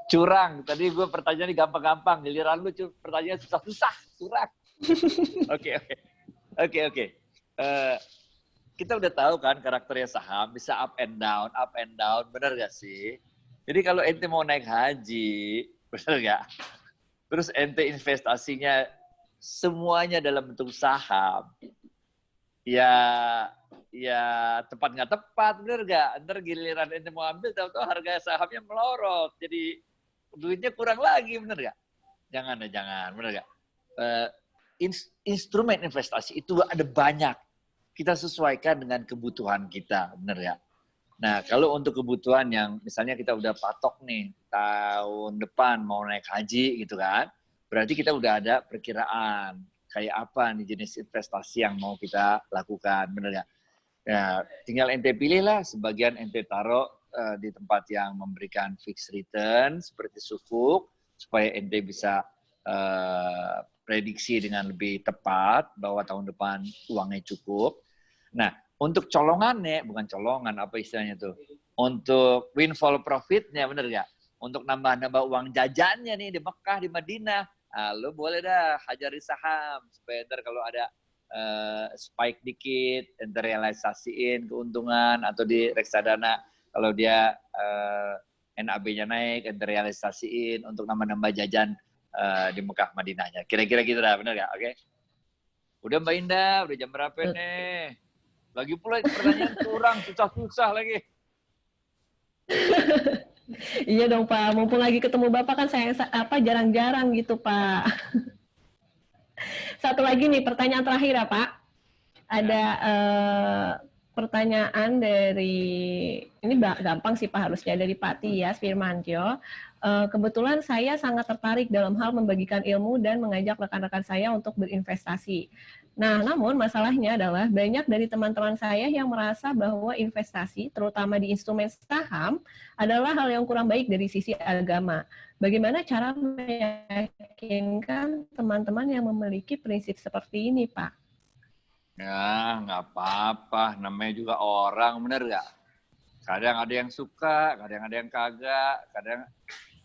Curang. Tadi gue pertanyaan gampang-gampang. Giliran lu pertanyaan susah-susah. Curang. Oke. Kita udah tahu kan karakternya saham. Bisa up and down. Bener gak sih? Jadi kalau ente mau naik haji, bener gak? Terus ente investasinya semuanya dalam bentuk saham. Ya tepat nggak tepat, bener gak? Ntar giliran ente mau ambil, tahu-tahu harga sahamnya melorot. Jadi duitnya kurang lagi, bener gak? Jangan, bener gak? Instrumen investasi itu ada banyak. Kita sesuaikan dengan kebutuhan kita, bener gak? Nah, kalau untuk kebutuhan yang misalnya kita udah patok nih, tahun depan mau naik haji gitu kan, berarti kita udah ada perkiraan kayak apa nih jenis investasi yang mau kita lakukan, bener gak? Ya, tinggal ente pilih lah, sebagian ente taruh di tempat yang memberikan fixed return seperti sukuk, supaya ente bisa prediksi dengan lebih tepat bahwa tahun depan uangnya cukup. Nah, untuk colongannya, bukan colongan, apa istilahnya tuh, untuk windfall profitnya, bener gak? Untuk nambah-nambah uang jajannya nih di Mekah, di Madinah, lo boleh dah hajari saham, supaya ntar kalau ada spike dikit, ente realisasiin keuntungan, atau di reksadana kalau dia NAB-nya naik, ente realisasiin untuk nambah-nambah jajan di Mekah Madinahnya. Kira-kira gitu dah, bener gak? Oke? Udah Mbak Indah, udah jam berapa nih? Lagi pula pertanyaan kurang, susah-susah lagi. Iya dong Pak, mumpung lagi ketemu Bapak kan saya jarang-jarang gitu Pak. Satu lagi nih pertanyaan terakhir ya Pak. Ada pertanyaan dari, ini gampang sih Pak harusnya, dari Pak Tias Firmanjo. Kebetulan saya sangat tertarik dalam hal membagikan ilmu dan mengajak rekan-rekan saya untuk berinvestasi. Nah, namun masalahnya adalah banyak dari teman-teman saya yang merasa bahwa investasi, terutama di instrumen saham, adalah hal yang kurang baik dari sisi agama. Bagaimana cara meyakinkan teman-teman yang memiliki prinsip seperti ini, Pak? Ya, nggak apa-apa. Namanya juga orang, bener nggak? Kadang ada yang suka, kadang ada yang kagak, kadang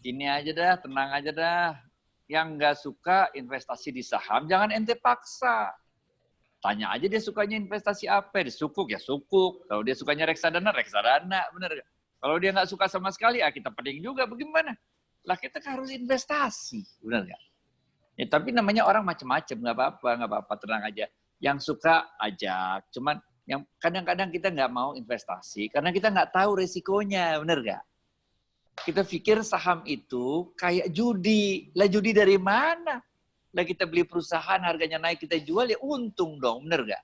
ini aja dah, tenang aja dah. Yang nggak suka investasi di saham, jangan ente paksa. Tanya aja dia sukanya investasi apa, dia sukuk ya sukuk. Kalau dia sukanya reksadana, reksadana, bener gak? Kalau dia nggak suka sama sekali, ya kita pening juga, bagaimana? Lah kita harus investasi, bener gak? Ya, tapi namanya orang macam-macam, nggak apa-apa, tenang aja. Yang suka ajak, cuman yang kadang-kadang kita nggak mau investasi karena kita nggak tahu resikonya, bener gak? Kita pikir saham itu kayak judi, lah judi dari mana? Lah kita beli perusahaan harganya naik kita jual ya untung dong, bener gak?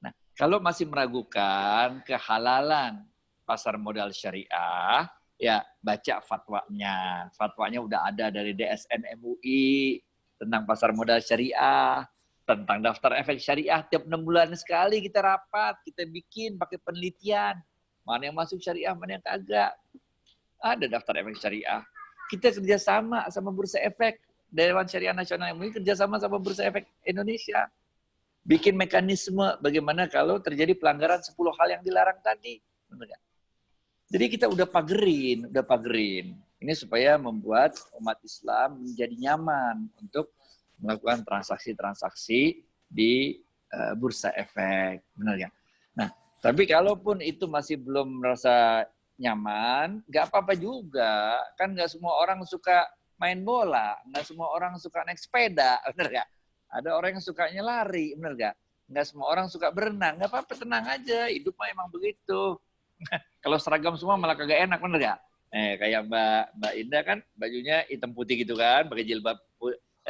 Nah, kalau masih meragukan kehalalan pasar modal syariah, ya baca fatwanya. Fatwanya udah ada dari DSN MUI tentang pasar modal syariah, tentang daftar efek syariah. Tiap 6 bulan sekali kita rapat, kita bikin pakai penelitian. Mana yang masuk syariah, mana yang kagak. Ada daftar efek syariah. Kita kerjasama sama Bursa Efek. Dewan Syariah Nasional MUI kerjasama sama Bursa Efek Indonesia. Bikin mekanisme bagaimana kalau terjadi pelanggaran 10 hal yang dilarang tadi. Jadi kita udah pagerin. Ini supaya membuat umat Islam menjadi nyaman untuk melakukan transaksi-transaksi di Bursa Efek. Benar ya? Nah, tapi kalaupun itu masih belum merasa nyaman, nggak apa-apa juga. Kan nggak semua orang suka main bola, nggak semua orang suka naik sepeda, bener nggak? Ada orang yang sukanya lari, bener gak? Nggak semua orang suka berenang, nggak apa-apa, tenang aja, hidup mah emang begitu. Kalau seragam semua malah kagak enak, bener gak? Kayak Mbak Indah kan bajunya hitam putih gitu kan, pakai jilbab.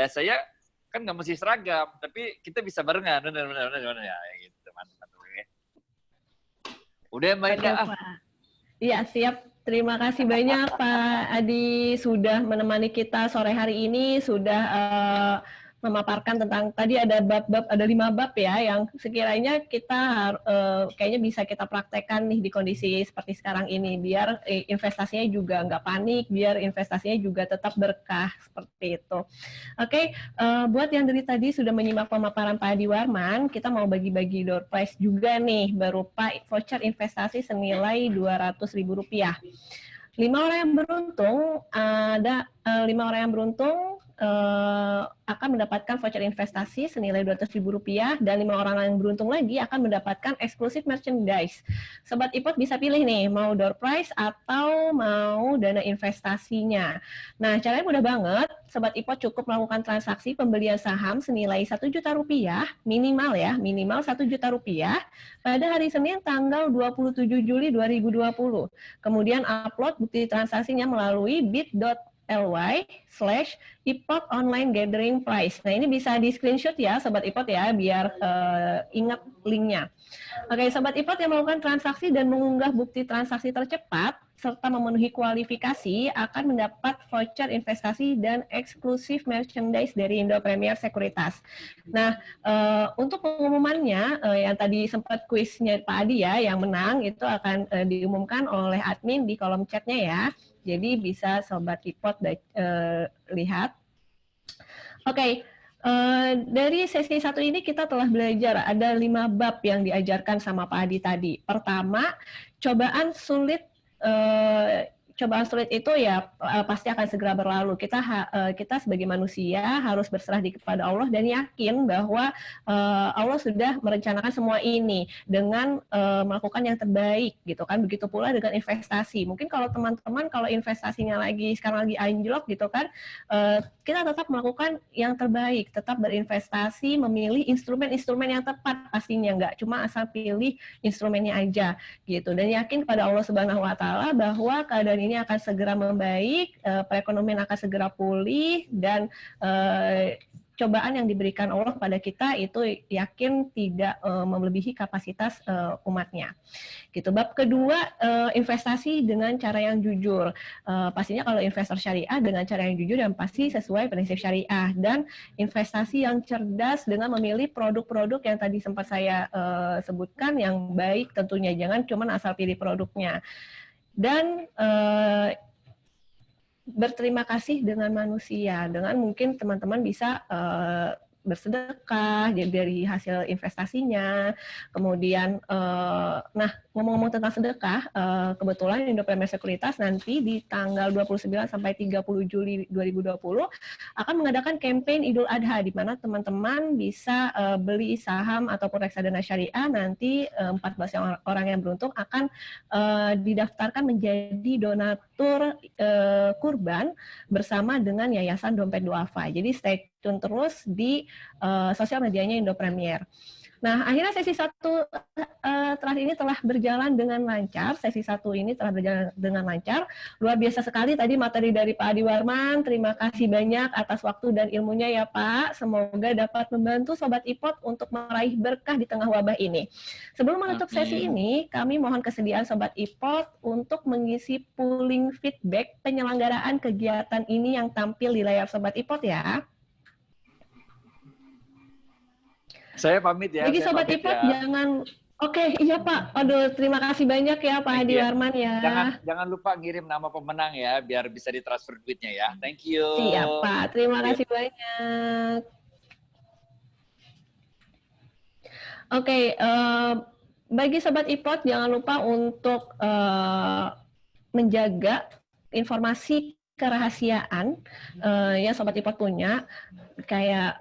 Saya kan nggak mesti seragam, tapi kita bisa barengan, bener ya, gitu, mantap. Udah Mbak Indah. Iya, siap. Terima kasih banyak Pak Adi sudah menemani kita sore hari ini, sudah memaparkan tentang tadi ada bab-bab, ada 5 bab ya yang sekiranya kita kayaknya bisa kita praktekkan nih di kondisi seperti sekarang ini, biar investasinya juga nggak panik, biar investasinya juga tetap berkah seperti itu. Oke, buat yang dari tadi sudah menyimak pemaparan Pak Adi Warman, kita mau bagi-bagi door prize juga nih berupa voucher investasi senilai Rp200.000. 5 orang yang beruntung ada 5 orang yang beruntung akan mendapatkan voucher investasi senilai Rp200.000 dan 5 orang yang beruntung lagi akan mendapatkan eksklusif merchandise. Sobat Ipot bisa pilih nih mau door prize atau mau dana investasinya. Nah, caranya mudah banget. Sobat Ipot cukup melakukan transaksi pembelian saham senilai Rp1 juta minimal ya, minimal Rp1 juta pada hari Senin tanggal 27 Juli 2020. Kemudian upload bukti transaksinya melalui bit.ly/ipot online gathering prize. Nah, ini bisa di screenshot ya Sobat Ipot ya, biar ingat linknya. Oke, Sobat Ipot yang melakukan transaksi dan mengunggah bukti transaksi tercepat serta memenuhi kualifikasi akan mendapat voucher investasi dan eksklusif merchandise dari Indo Premier Sekuritas. Nah, untuk pengumumannya yang tadi sempat kuisnya Pak Adi ya, yang menang itu akan diumumkan oleh admin di kolom chatnya ya. Jadi bisa Sobat Ipot lihat. Oke. Dari sesi 1 ini kita telah belajar ada 5 bab yang diajarkan sama Pak Adi tadi. Pertama, cobaan sulit itu ya pasti akan segera berlalu. Kita sebagai manusia harus berserah diri kepada Allah dan yakin bahwa Allah sudah merencanakan semua ini dengan melakukan yang terbaik gitu kan. Begitu pula dengan investasi. Mungkin kalau teman-teman kalau investasinya sekarang lagi anjlok gitu kan, kita tetap melakukan yang terbaik, tetap berinvestasi, memilih instrumen-instrumen yang tepat pastinya, nggak cuma asal pilih instrumennya aja gitu. Dan yakin kepada Allah Subhanahu wa taala bahwa keadaan ini akan segera membaik, perekonomian akan segera pulih, dan cobaan yang diberikan Allah pada kita itu yakin tidak melebihi kapasitas umatnya. Gitu. Bab kedua, investasi dengan cara yang jujur. Pastinya kalau investor syariah dengan cara yang jujur dan pasti sesuai prinsip syariah, dan investasi yang cerdas dengan memilih produk-produk yang tadi sempat saya sebutkan yang baik tentunya, jangan cuma asal pilih produknya. Dan berterima kasih dengan manusia, dengan mungkin teman-teman bisa bersedekah dari hasil investasinya. Kemudian, nah ngomong-ngomong tentang sedekah, kebetulan Indo Premier Sekuritas nanti di tanggal 29 sampai 30 Juli 2020 akan mengadakan campaign Idul Adha, di mana teman-teman bisa beli saham ataupun reksadana syariah. Nanti 14 orang yang beruntung akan didaftarkan menjadi donatur kurban bersama dengan Yayasan Dompet Duafa. Jadi stay tune terus di sosial medianya Indo Premier. Nah, akhirnya sesi 1 terakhir ini telah berjalan dengan lancar. Sesi 1 ini telah berjalan dengan lancar. Luar biasa sekali tadi materi dari Pak Adi Warman. Terima kasih banyak atas waktu dan ilmunya ya Pak. Semoga dapat membantu Sobat Ipot untuk meraih berkah di tengah wabah ini. Sebelum menutup sesi ini, kami mohon kesediaan Sobat Ipot untuk mengisi polling feedback penyelenggaraan kegiatan ini yang tampil di layar Sobat Ipot ya. Saya pamit ya. Bagi Sobat Ipot ya. Jangan, oke, iya Pak. Aduh, terima kasih banyak ya Pak Adi Warman ya. Jangan lupa ngirim nama pemenang ya, biar bisa ditransfer duitnya ya. Thank you. Siap Pak, terima kasih banyak. Oke, bagi Sobat Ipot jangan lupa untuk menjaga informasi kerahasiaan yang Sobat Ipot punya, kayak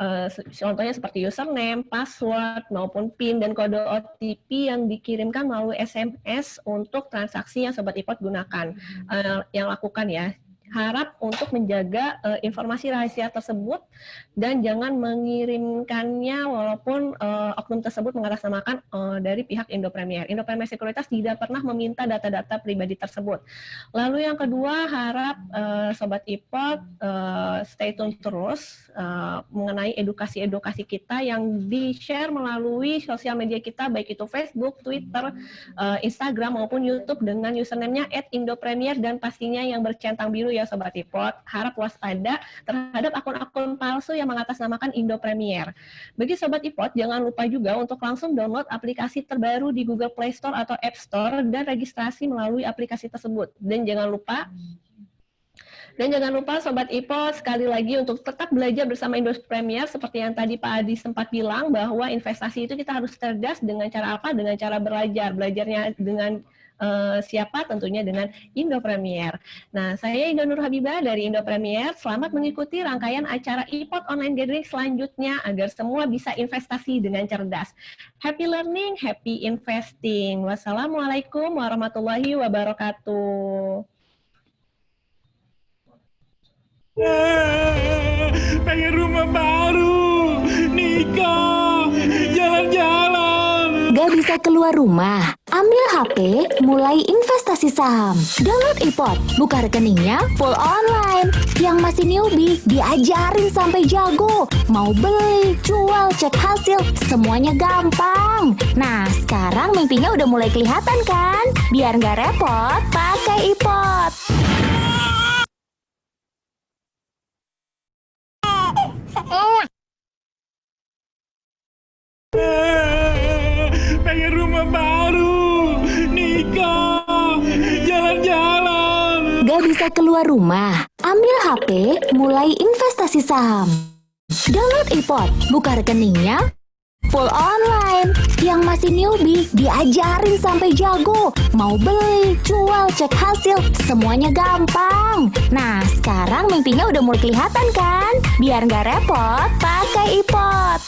contohnya seperti username, password, maupun PIN dan kode OTP yang dikirimkan melalui SMS untuk transaksi yang Sobat Ipot gunakan, yang lakukan ya. harap untuk menjaga informasi rahasia tersebut dan jangan mengirimkannya walaupun oknum tersebut mengatasnamakan dari pihak Indo Premier. Indo Premier Sekuritas tidak pernah meminta data-data pribadi tersebut. Lalu yang kedua, harap Sobat IPOT stay tune terus mengenai edukasi-edukasi kita yang di-share melalui sosial media kita, baik itu Facebook, Twitter, Instagram maupun YouTube dengan username-nya @indopremier dan pastinya yang bercentang biru ya Sobat IPOT. Harap waspada terhadap akun-akun palsu yang mengatasnamakan Indo Premier. Bagi Sobat IPOT, jangan lupa juga untuk langsung download aplikasi terbaru di Google Play Store atau App Store dan registrasi melalui aplikasi tersebut. Dan jangan lupa Sobat IPOT sekali lagi untuk tetap belajar bersama Indo Premier seperti yang tadi Pak Adi sempat bilang bahwa investasi itu kita harus cerdas dengan cara apa? Dengan cara belajar. Belajarnya dengan siapa? Tentunya dengan Indo Premier. Nah, saya Indo Nur Habibah dari Indo Premier. Selamat mengikuti rangkaian acara IPOT Online Gathering selanjutnya agar semua bisa investasi dengan cerdas. Happy learning, happy investing. Wassalamualaikum warahmatullahi wabarakatuh. Pengen rumah baru, nikah, jalan-jalan. Gak bisa keluar rumah? Ambil HP, mulai investasi saham. Download IPOT, buka rekeningnya full online. Yang masih newbie, diajarin sampai jago. Mau beli, jual, cek hasil, semuanya gampang. Nah, sekarang mimpinya udah mulai kelihatan kan? Biar gak repot, pakai IPOT. Pengen rumah baru, nikah, jalan-jalan. Gak bisa keluar rumah? Ambil HP, mulai investasi saham. Download IPOT, buka rekeningnya full online. Yang masih newbie, diajarin sampai jago. Mau beli, jual, cek hasil, semuanya gampang. Nah, sekarang mimpinya udah mulai kelihatan kan? Biar gak repot, pakai IPOT.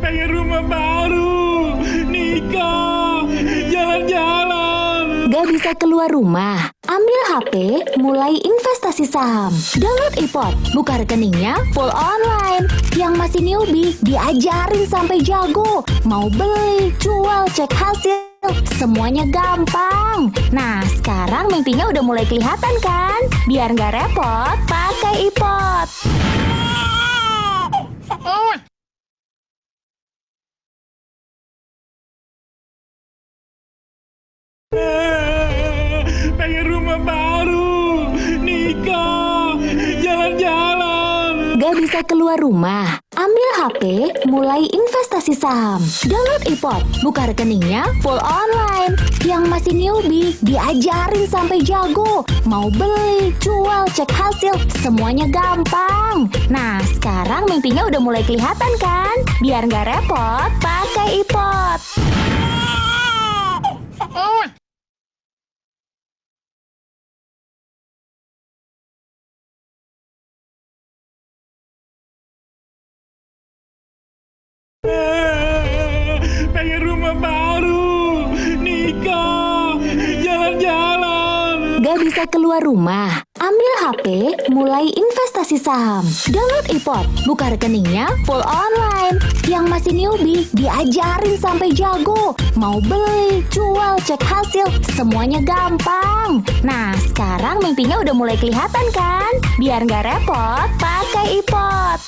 Pengen rumah baru, nikah, jalan-jalan. Gak bisa keluar rumah? Ambil HP, mulai investasi saham. Download IPOT, buka rekeningnya full online. Yang masih newbie, diajarin sampai jago. Mau beli, jual, cek hasil, semuanya gampang. Nah, sekarang mimpinya udah mulai kelihatan kan? Biar gak repot, pakai IPOT. Pengen rumah baru, nikah, jalan-jalan. Gak bisa keluar rumah? Ambil HP, mulai investasi saham. Download IPOT, buka rekeningnya full online. Yang masih newbie, diajarin sampai jago. Mau beli, jual, cek hasil, semuanya gampang. Nah, sekarang mimpinya udah mulai kelihatan kan? Biar gak repot, pakai IPOT. Pengen rumah baru, nikah, jalan-jalan. Gak bisa keluar rumah? Ambil HP, mulai investasi saham. Download IPOT, buka rekeningnya full online. Yang masih newbie, diajarin sampai jago. Mau beli, jual, cek hasil, semuanya gampang. Nah, sekarang mimpinya udah mulai kelihatan kan? Biar gak repot, pakai IPOT.